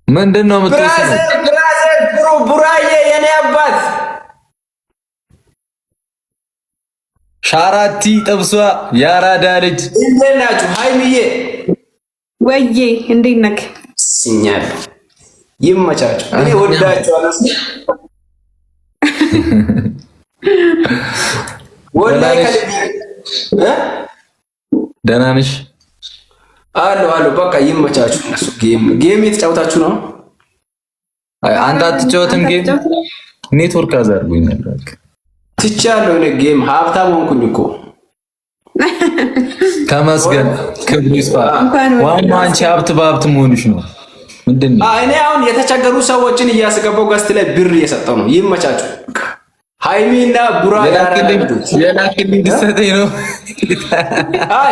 ምንድነው የምትወስነው? ብራዘር ቡራዬ የኔ አባት ሻራቲ ጥብሷ ያራዳ ልጅ እንዴት ናችሁ? ሃይሚዬ ወዬ እንዴት ነህ? ሲኛል ይመቻችሁ። እኔ ወዳችኋለሁ። ወላሂ ደህና ነሽ? አሎ በቃ ይመቻችሁ። እነሱ ጌም የተጫወታችሁ ነው። አንተ አትጫወትም ጌም? ኔትወርክ አዛርጉኛል። ትቻለሁ። እኔ ጌም ሀብታም ሆንኩኝ እኮ። ተመስገን፣ ክብሩ ይስፋ። ዋናው አንቺ ሀብት በሀብት መሆንሽ ነው። ምንድን ነው? እኔ አሁን የተቸገሩ ሰዎችን እያስገባው ገስት ላይ ብር እየሰጠው ነው። ይመቻችሁ። ሃይሚና ቡራ የላክልኝ ድሰተኝ ነው።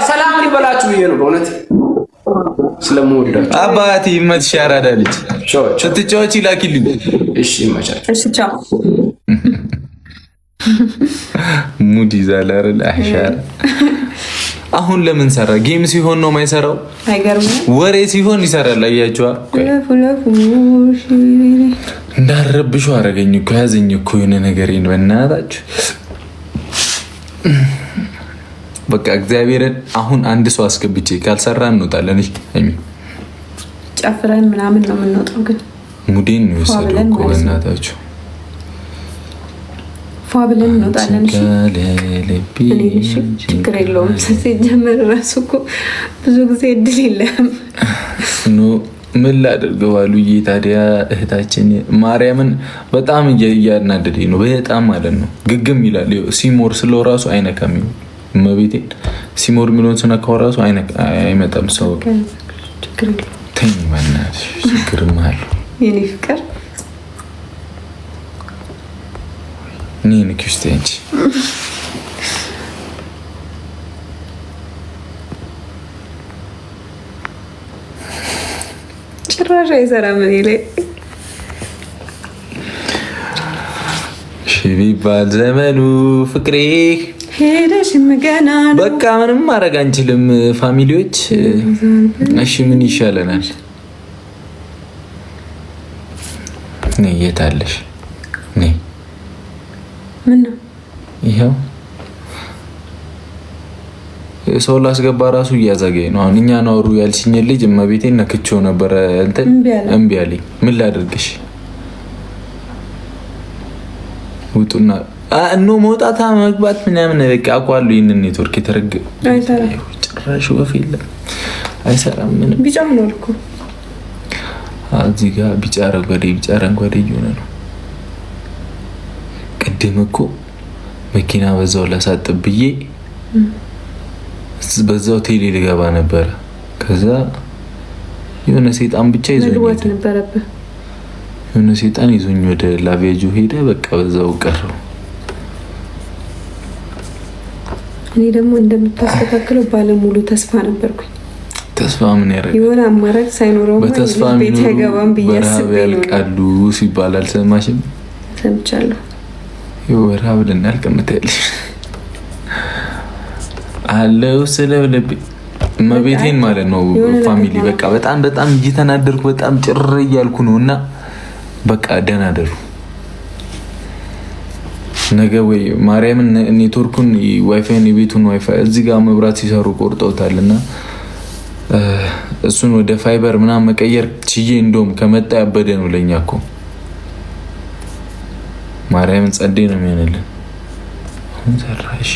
ሰላም ሊበላችሁ ብዬ ነው በእውነት ስለምወዳችሁ። አባቴ ይመችሽ ያራዳ ልጅ። ስትጫወቺ ላኪልኝ። እሺ ይመቻችሁ። እሺ ቻው። ሙድ ይዛል አይደል? አሻራ አሁን ለምን ሰራ? ጌም ሲሆን ነው የማይሰራው። አይገርምም? ወሬ ሲሆን ይሰራል። አያችኋ? እንዳረብሹ አረገኝ እኮ ያዘኝ እኮ የሆነ ነገሬን በእናታችሁ። በቃ እግዚአብሔርን አሁን አንድ ሰው አስገብቼ ካልሰራ እንወጣለን። እሺ ጨፍረን ምናምን ነው የምንወጣው። ግን ሙዴን ነው የወሰደው እኮ በእናታችሁ። ፏ ብለን እንወጣለን። እሺ ችግር የለውም። ሲጀመር እራሱ እኮ ብዙ ጊዜ እድል የለም። ምን ላድርገው አሉዬ። ታዲያ እህታችን ማርያምን በጣም እያናደደኝ ነው። በጣም ማለት ነው ግግም ይላል። ሲሞር ስለው ራሱ አይነካም። እመቤቴን ሲሞር የሚለውን ስነካው ራሱ አይመጣም። ሰው ተኝ በእናትሽ ችግርም አለው የኔ ፍቅር። እኔ ንኪስቴ እንጂ ጭራሽ አይሰራም። እኔ ላይ ሺ ቢባል ዘመኑ ፍቅሬ ሄደሽ ገና በቃ ምንም ማድረግ አንችልም ፋሚሊዎች። እሺ ምን ይሻለናል? ነይ የት አለሽ? ነይ ምን ነው ይሄው ሰው ላስገባ ራሱ እያዘገኝ ነው። አሁን እኛ ናውሩ ያልሽኝ ልጅ እመቤቴን ነክቼው ነበረ እንትን እምቢ አለኝ። ምን ላድርግሽ? ውጡና እኖ መውጣታ መግባት ምናምን በቃ አቋሉ። ይሄንን ኔትወርክ የተረገ ጭራሽ ወፍ የለም አይሰራም። ምንም ቢጫ ነው እኮ እዚህ ጋር ቢጫ አረንጓዴ እየሆነ ነው። ቅድም እኮ መኪና በዛው ላሳጥብ ብዬ በዛው ቴሌ ልገባ ነበረ። ከዛ የሆነ ሰይጣን ብቻ ይዞኝ ወደ ላቪያጆ ሄደ። በቃ በዛው ቀረው። እኔ ደግሞ እንደምታስተካክለው ባለሙሉ ተስፋ ነበርኩኝ። ተስፋ ምን ያደርጋል? የሆነ አማራጭ ሳይኖረው በተስፋ ቤት አይገባም ብዬ አስቤ ነው። ያልቃሉ ሲባል አልሰማሽም? ሰምቻለሁ። የወራብ ልናልቅ ምትያለሽ አለው ስለልብ እመቤቴን ማለት ነው። ፋሚሊ በቃ በጣም እየተናደርኩ በጣም ጭር እያልኩ ነው። እና በቃ ደህና ደሩ። ነገ ወይ ማርያምን ኔትወርኩን ዋይፋይን የቤቱን ዋይፋይ እዚህ ጋር መብራት ሲሰሩ ቆርጠውታልና እሱን ወደ ፋይበር ምናምን መቀየር ችዬ እንደውም ከመጣ ያበደ ነው ለኛ እኮ ማርያምን ጸዴ ነው የሚሆንልን። አሁን ሰራሽ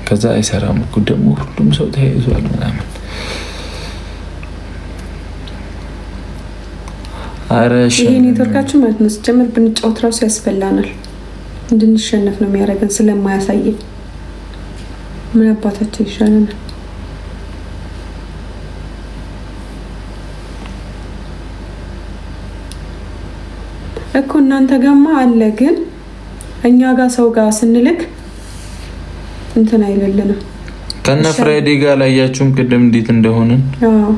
ከዛ አይሰራም እኮ ደግሞ ሁሉም ሰው ተያይዟል ምናምን። አረሽ ይሄ ኔትወርካችሁ ማለት ነው ሲጀምር ብንጫወት ራሱ ያስፈላናል። እንድንሸነፍ ነው የሚያደርገን ስለማያሳየን። ምን አባታችን ይሻለናል እኮ። እናንተ ጋማ አለ ግን እኛ ጋር ሰው ጋር ስንልክ እንትን አይለልንም። ከነ ፍራይዴ ጋር ላያችሁም ቅድም እንዴት እንደሆነን። አዎ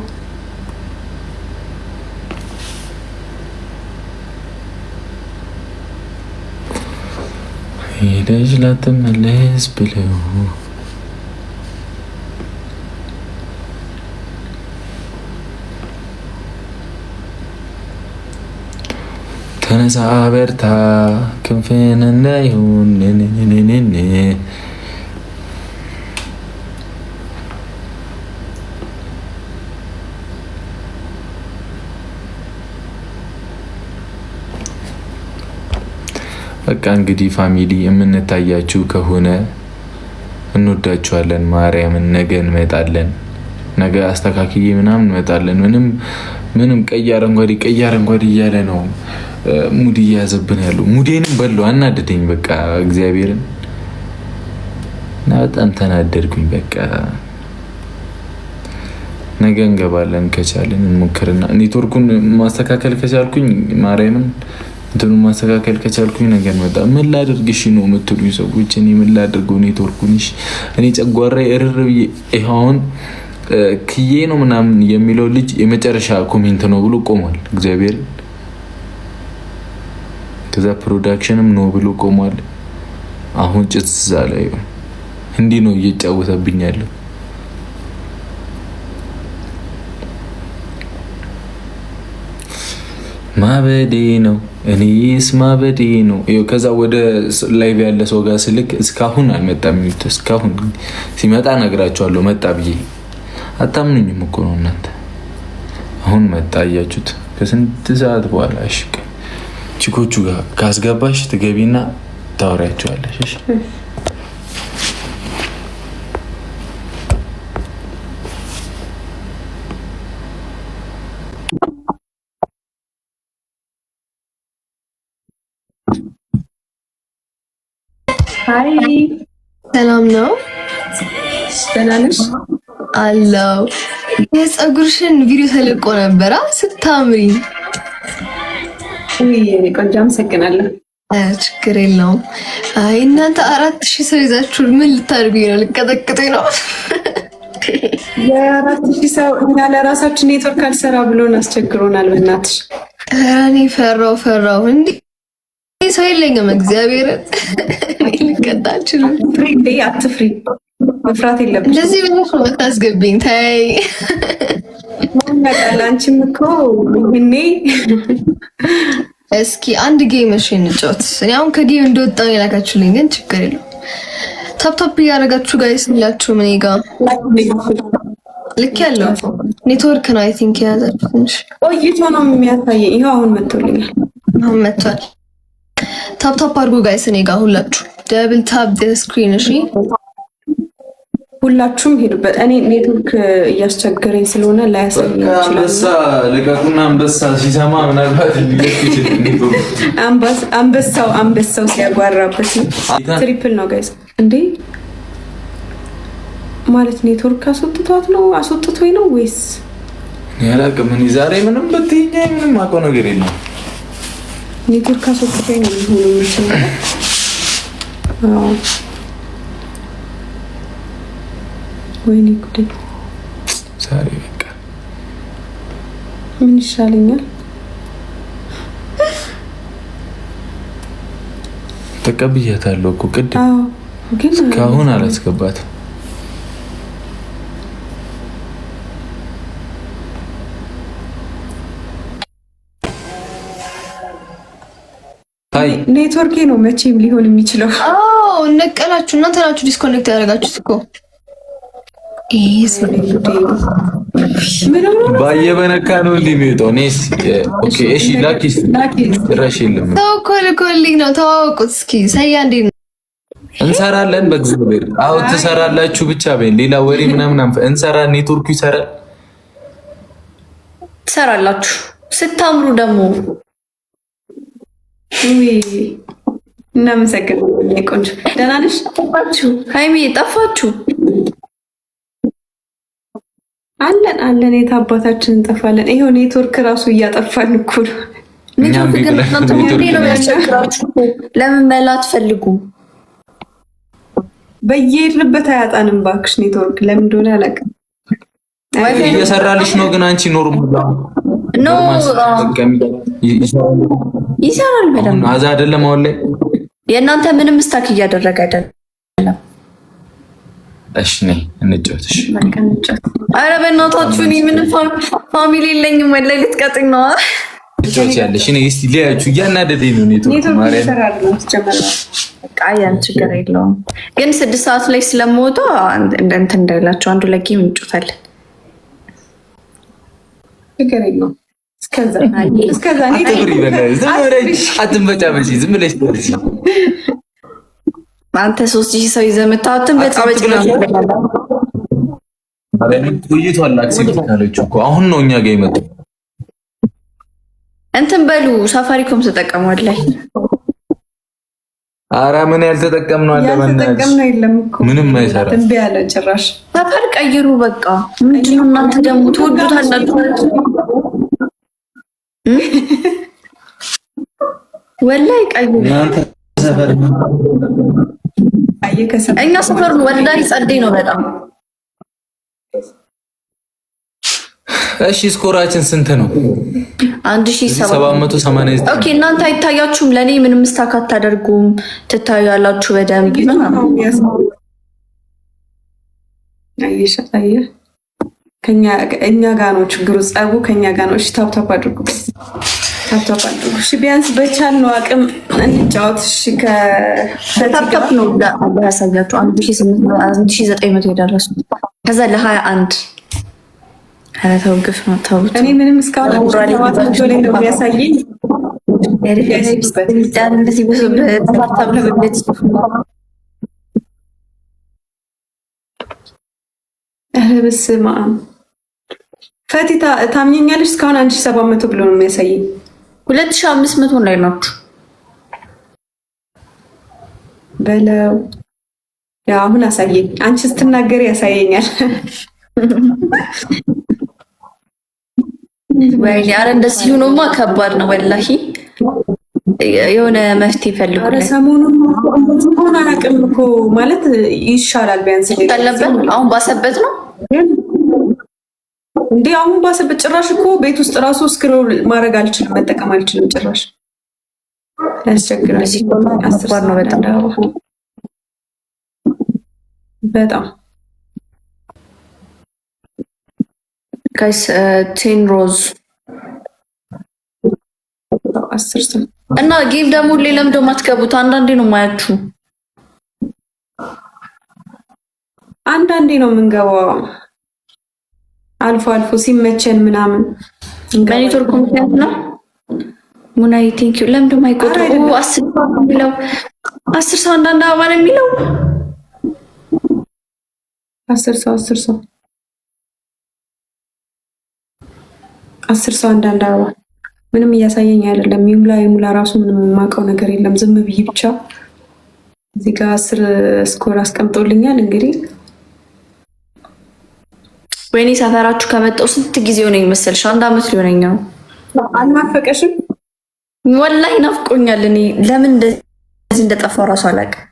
ሄደሽ ላትመለስ ብለው ተነሳ በርታ ክንፍን እንዳይሆን በቃ እንግዲህ ፋሚሊ የምንታያችሁ ከሆነ እንወዳችኋለን። ማርያምን ነገ እንመጣለን። ነገ አስተካክዬ ምናምን እንመጣለን። ምንም ቀይ አረንጓዴ እያለ ነው ሙድ እያያዘብን ያለው። ሙዴንም በለው አናደደኝ። በቃ እግዚአብሔርን እና በጣም ተናደድኩኝ። በቃ ነገ እንገባለን። ከቻልን እንሞክርና ኔትወርኩን ማስተካከል ከቻልኩኝ ማርያምን እንትኑ ማስተካከል ከቻልኩኝ ነገር መጣ። ምን ላድርግሽ ነው የምትሉኝ ሰዎች? እኔ ምን ላድርገው ኔትወርኩንሽ? እኔ ጨጓራዬ እርር ብዬ ይኸውን ክዬ ነው ምናምን የሚለው ልጅ የመጨረሻ ኮሜንት ነው ብሎ ቆሟል። እግዚአብሔር ከዛ ፕሮዳክሽንም ነው ብሎ ቆሟል። አሁን ጭዛ ላይ እንዲህ ነው እየጫወተብኝ ያለው። ማበዴ ነው እኔስ ማበዴ ነው። ከዛ ወደ ላይቭ ያለ ሰው ጋር ስልክ እስካሁን አልመጣም። እስካሁን ሲመጣ ነግራቸዋለሁ መጣ ብዬ አታምኑኝም እኮ ነው እናንተ። አሁን መጣ አያችሁት። ከስንት ሰዓት በኋላ እሺ፣ ቺኮቹ ጋር ካስገባሽ ትገቢና ታወሪያቸዋለሽ። እሺ ሀይ ሰላም ነው? ደህና ነሽ? አለው። የፀጉርሽን ቪዲዮ ተለቆ ነበራ ስታምሪ። ውይ ቆንጆ አመሰግናለሁ። ችግር የለውም። አይ እናንተ 4000 ሰው ይዛችሁ ምን ልታደርጉኝ ነው? ልቀጠቅጡኝ ነው? የ4000 ሰው እኛ ለራሳችን ኔትወርክ አልሰራ ብሎን አስቸግሮናል። በእናትሽ እኔ ፈራው እንዴ ሰው የለኝም። እግዚአብሔርን ልቀጣ አልችልም። ፍሪ አትፍሪ፣ መፍራት የለብሽ። እንደዚህ ብለሽ ነው የምታስገቢኝ። ተይ ማንነቃል። አንቺም እኮ እኔ እስኪ አንድ ጌም እሺ እንጫወት። እኔ አሁን ከጌም እንደወጣሁ የላካችሁልኝ ግን ችግር የለውም። ታፕ እያደረጋችሁ ጋይስ ሁላችሁ ምን ጋር ልክ ያለው ኔትወርክ ነው። አይ ቲንክ የያዛችሁ ትንሽ ቆይቶ ነው የሚያሳየኝ። ይኸው አሁን መጥቶልኛል። አሁን መጥቷል። ታፕ አድርጉ ጋይስ እኔ ጋር ሁላችሁ ደብል ታፕ ደ ስክሪን። እሺ ሁላችሁም ሄዱበት። እኔ ኔትወርክ እያስቸገረኝ ስለሆነ ላያሳየኝ ይችላል። አንበሳ ልቀቁና አንበሳ ሲሰማ ምናልባት ሊለቅ ይችላል። አንበሳው ሲያጓራበት ነው። ትሪፕል ነው ጋይስ። እንዴ ማለት ኔትወርክ አስወጥቷት ነው አስወጥቶኝ ነው ወይስ ያላቅም? እኔ ዛሬ ምንም በትይኛ ምንም አውቀው ነገር የለም። ኔትወርክ አስወጥቶኝ ነው የሚሆነው የሚችለው። አዎ ወይኔ ጉዴ! ዛሬ በቃ ምን ይሻለኛል? ተቀብያታለሁ እኮ ቅድም። አዎ ግን እስካሁን አላስገባትም። ኔትወርኬ ነው መቼም ሊሆን የሚችለው። አዎ ነቀላችሁ። እናንተ ናችሁ ዲስኮኔክት ያደረጋችሁት እኮ። ባየበነካ ነው እንዲህ የሚወጣው። እኔስ ኦኬ እሺ ላኪስ ድረሽ የለም ተው እኮ ልኮልኝ ነው። ተዋወቁት እስኪ ሰያ እንዴት ነው? እንሰራለን በእግዚአብሔር። አዎ ትሰራላችሁ ብቻ በይን። ሌላ ወሬ ምናምን እንሰራ። ኔትወርኩ ይሰራል። ትሰራላችሁ ስታምሩ ደግሞ እናመሰግናለን። ቆንጆ ደህና ነሽ? ጠፋችሁ ሃይሚ ጠፋችሁ። አለን የት አባታችን እንጠፋለን? ይሄው ኔትወርክ ራሱ እያጠፋን እኮ ነው። ኔትወርክ ግን እናንተ ሁሌ ነው ያስቸግራችሁ። ለምን መላ አትፈልጉም? በየሄድንበት አያጣንም እባክሽ ኔትወርክ። ለምን እንደሆነ አላውቅም። እየሰራልሽ ነው ግን አንቺ ኖርማል ኖ ይሰራል በደምብ። አዛ አይደለም አሁን ላይ የእናንተ ምንም ስታክ እያደረገ አይደለም። እሺ ነይ እንጫወት። እሺ ኧረ በእናታችሁ እኔ ምንም ፋሚሊ የለኝም። ወላሂ ልትቀጥኝ ነው። ጫዎች ያለሽ እኔ እስቲ ሊያችሁ እያናደደኝ ነው። ኔትወርክ ማርያም ቃያን ችግር የለውም ግን 6 ሰዓት ላይ ስለምወጣ እንትን እንዳይላችሁ አንዱ ላይ ጌም እንጫወታለን። ችግር የለውም። እስከዛ አትንበጫበጪ ዝም ብለሽ አንተ 3000 ሰው ይዘህ መጣህ። አትንበጫበጪ ቆይቷል። አክሴፕት ካለችው እኮ አሁን ነው እኛ ጋር የመጣው። እንትን በሉ ሳፋሪኮም ተጠቀሟለህ። ኧረ ምን ያልተጠቀምነው አለ በእናትሽ ምንም አይሰራም። እምቢ አለ ጭራሽ። ሰፈር ቀይሩ በቃ። ምንድነው እናንተ ደግሞ ትወዱታላችሁ። ወላሂ ቀይሩ። እኛ ሰፈር ወላሂ ጸዴ ነው በጣም። እሺ ስኮራችን ስንት ነው? 1789። ኦኬ እናንተ አይታያችሁም። ለኔ ምንም ስታክ አታደርጉም። ትታያላችሁ በደንብ እኛ ጋር ነው ችግሩ። ጸቡ ከኛ ጋር ነው። እሺ ታፕታፕ አድርጉ፣ ታፕታፕ አድርጉ። እሺ ቢያንስ በቻልነው አቅም እንጫወት። እሺ ከታፕታፕ ነው ያሳያችሁ 1900 የደረሱ ከዛ ለ21 ኧረ ተው ግፍ ነው ተውት። እኔ ምንም እስካሁን አውራለሁ ላይ ነው የሚያሳየኝ። ኧረ በስመ አብ ፈቲታ ታምኘኛለሽ? እስካሁን 1700 ብሎ ነው የሚያሳየኝ። 2500 ላይ ናችሁ በለው። ያው አሁን አሳየኝ። አንቺ ስትናገሪ ያሳየኛል። ወይኔ ኧረ እንደዚህ ሆኖማ ከባድ ነው ወላሂ። የሆነ መፍትሄ ፈልጉ። ኧረ ሰሞኑን ሆነ አላውቅም እኮ ማለት ይሻላል ቢያንስ ያለበት አሁን ባሰበት ነው እንዴ? አሁን ባሰበት ጭራሽ እኮ ቤት ውስጥ ራሱ ስክሮል ማድረግ አልችልም፣ መጠቀም አልችልም ጭራሽ ያስቸግራል። አስር ነው በጣም ጋይስ 10 ሮዝ 10 ሰው እና ጌም ደግሞ ሌላም ደሞ አትገቡት። አንዳንዴ ነው ማያችሁ፣ አንዳንዴ ነው የምንገባው፣ አልፎ አልፎ ሲመቸን ምናምን። በኔትወርክ ምክንያት ነው። ሙናይ ቴንክ ዩ። ለምን ደሞ አይቆጥሩ? 10 ሰው የሚለው 10 ሰው አንዳንድ አበባ ነው የሚለው 10 ሰው 10 ሰው 10 ሰው አንዳንድ አበባ ምንም እያሳየኝ አይደለም። ይሙላ ራሱ ምንም የማውቀው ነገር የለም። ዝም ብዬ ብቻ እዚህ ጋር 10 ስኮር አስቀምጦልኛል። እንግዲህ ወይኔ ሰፈራችሁ ከመጣው ስንት ጊዜ ሆነኝ መሰልሽ? 1 አመት ሊሆነኝ ነው። አልናፈቀሽም? ወላሂ ናፍቆኛል። እኔ ለምን እንደዚህ እንደጠፋው ራሱ አላውቅም።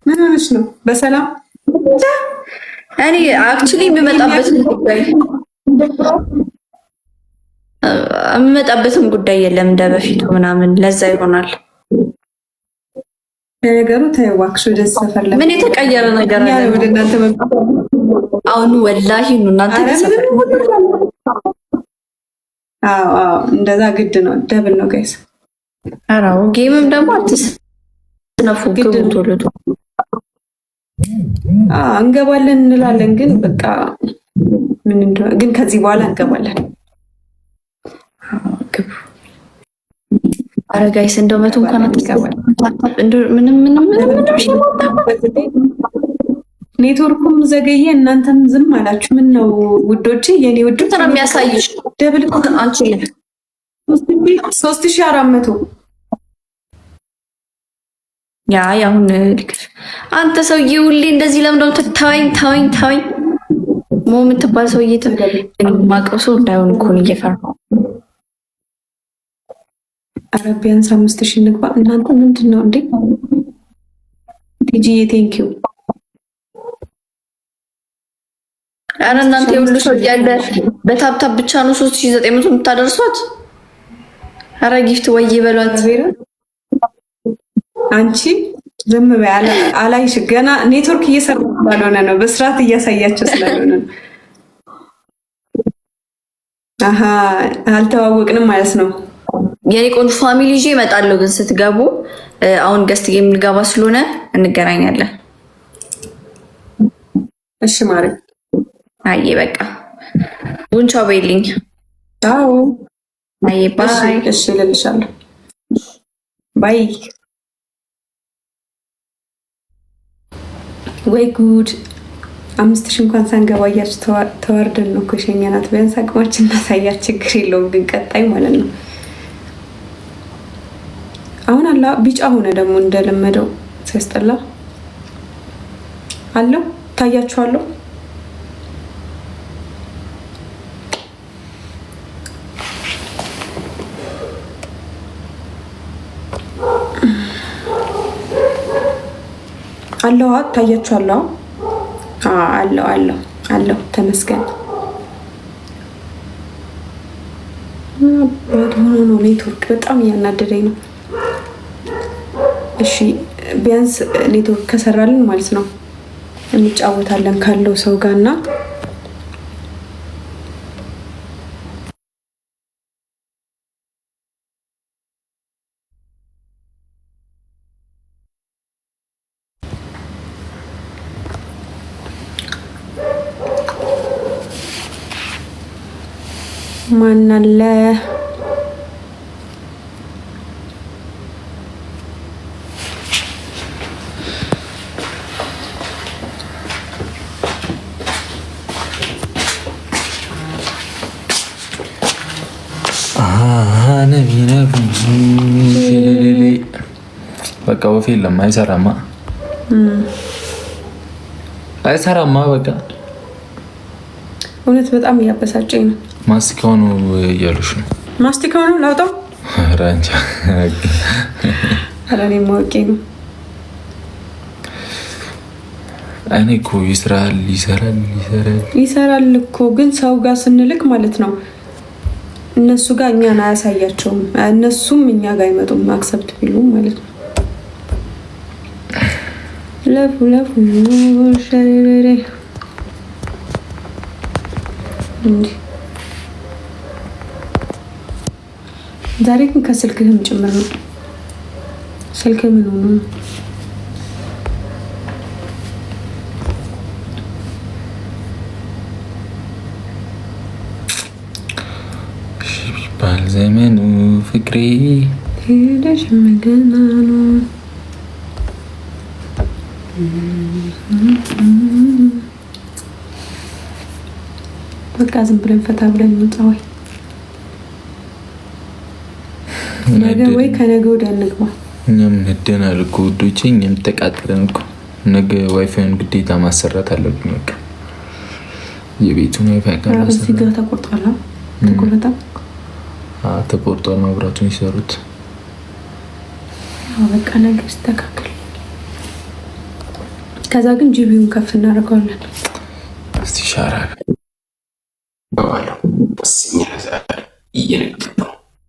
ምን ሆነሽ ነው? በሰላም እኔ አክቹሊ የምመጣበትም ጉዳይ የለም እንደ በፊቱ ምናምን። ለዛ ይሆናል ነገሩ። ተይው እባክሽ ወደ ሰፈር ምን የተቀየረ ነገር አለ? ወደ እናንተ አሁን ወላሂ ነው እናንተ ሰፈር። አዎ እንደዛ ግድ ነው። ደብል ነው ጋይስ። አራው ጌምም ደግሞ አትስነፉ። ግድ ቶሎ እንገባለን እንላለን፣ ግን በቃ ምን እንደሆነ ግን ከዚህ በኋላ እንገባለን። ኧረ ጋይስ እንደው መቶ እንኳን ምንም ኔትወርኩም ዘገየ፣ እናንተም ዝም አላችሁ። ምን ነው ውዶቼ፣ የኔ ውዶች ነው የሚያሳይሽ። ደብል አንቺ 3400 ያ ያሁን ልክፍ። አንተ ሰውዬ ሁሌ እንደዚህ ለምደው ታወኝ ሞ የምትባል ሰውዬ ማቀው ሰው እንዳይሆን እኮ ነው እየፈራሁ። ኧረ ቢያንስ 5000 እንግባ። እናንተ ምንድን ነው እንዴ? ቲጂዬ ቴንክ ዩ። ኧረ እናንተ ሁሉ ሰው ያለ በታብታብ ብቻ ነው 3900 የምታደርሷት። ኧረ ጊፍት ወይ ይበሏት። አንቺ ዝም በይ። አላይሽ ገና ኔትወርክ እየሰራ ባልሆነ ነው፣ በስርዓት እያሳያቸው ስላልሆነ ነው። አልተዋወቅንም ማለት ነው። የኔ ቆንጆ ፋሚሊ ይዤ እመጣለሁ። ግን ስትገቡ አሁን ገስት የምንገባ ስለሆነ እንገናኛለን። እሺ ማሪ። አይ በቃ ቡንቻው በይልኝ። አዎ አይ ባይ። እሺ እልልሻለሁ። ባይ። ወይ ጉድ 5000 እንኳን ሳንገባ እያችሁ ተዋርደን ነው እኮ የሸኘናት። ቢያንስ አቅማችን እናሳያት፣ ችግር የለውም ግን ቀጣይ ማለት ነው። አሁን አላ ቢጫ ሆነ ደግሞ እንደለመደው ሲያስጠላ አለው። ታያችኋለሁ። አለው ታያችኋለሁ። አለው ተመስገን። ሆኖ ነው ኔትወርክ በጣም እያናደደኝ ነው። እሺ ቢያንስ ኔትወርክ ከሰራልን ማለት ነው እንጫወታለን ካለው ሰው ጋር እና ማን አለ? በቃ ወፍ የለም። አይሰራማ በቃ እውነት በጣም እያበሳጨኝ ነው። ማስቲካው ነው እያሉሽ ነው። ማስቲካው ነው ላውጣው? ራንቻ አረ እኔ ማወቄ ነው። እኔ እኮ ይሰራል እኮ ግን ሰው ጋር ስንልክ ማለት ነው እነሱ ጋር እኛን አያሳያቸውም፣ እነሱም እኛ ጋር አይመጡም። አክሰፕት ቢሉም ማለት ነው። ለፉ ሸረሬ ዛሬ ግን ከስልክህም ጭምር ነው። ስልክህ ምን ሆኖ ነው? ባል ዘመኑ ፍቅሬ ሄደሽ መገና ነው። በቃ ዝም ብለን ፈታ ብለን እንውጣ። ወይ ነገ ወይ ከነገ ወዲያ እንግባ። እኛም ነደናል እኮ ውዶቼ፣ እኛም ተቃጥለን እኮ ነገ ዋይፋይን ግዴታ ማሰራት አለብን። በቃ የቤቱን ዋይፋይ ጋር እዚህ ጋር ተቆርጧል። ተቆርጧል። መብራቱን ይሰሩት። በቃ ነገ ይስተካከል። ከዛ ግን ጂቢውን ከፍ እናደርገዋለን። እስቲ ሻራ ባለው በስኛ ዛሬ እየነገርኩ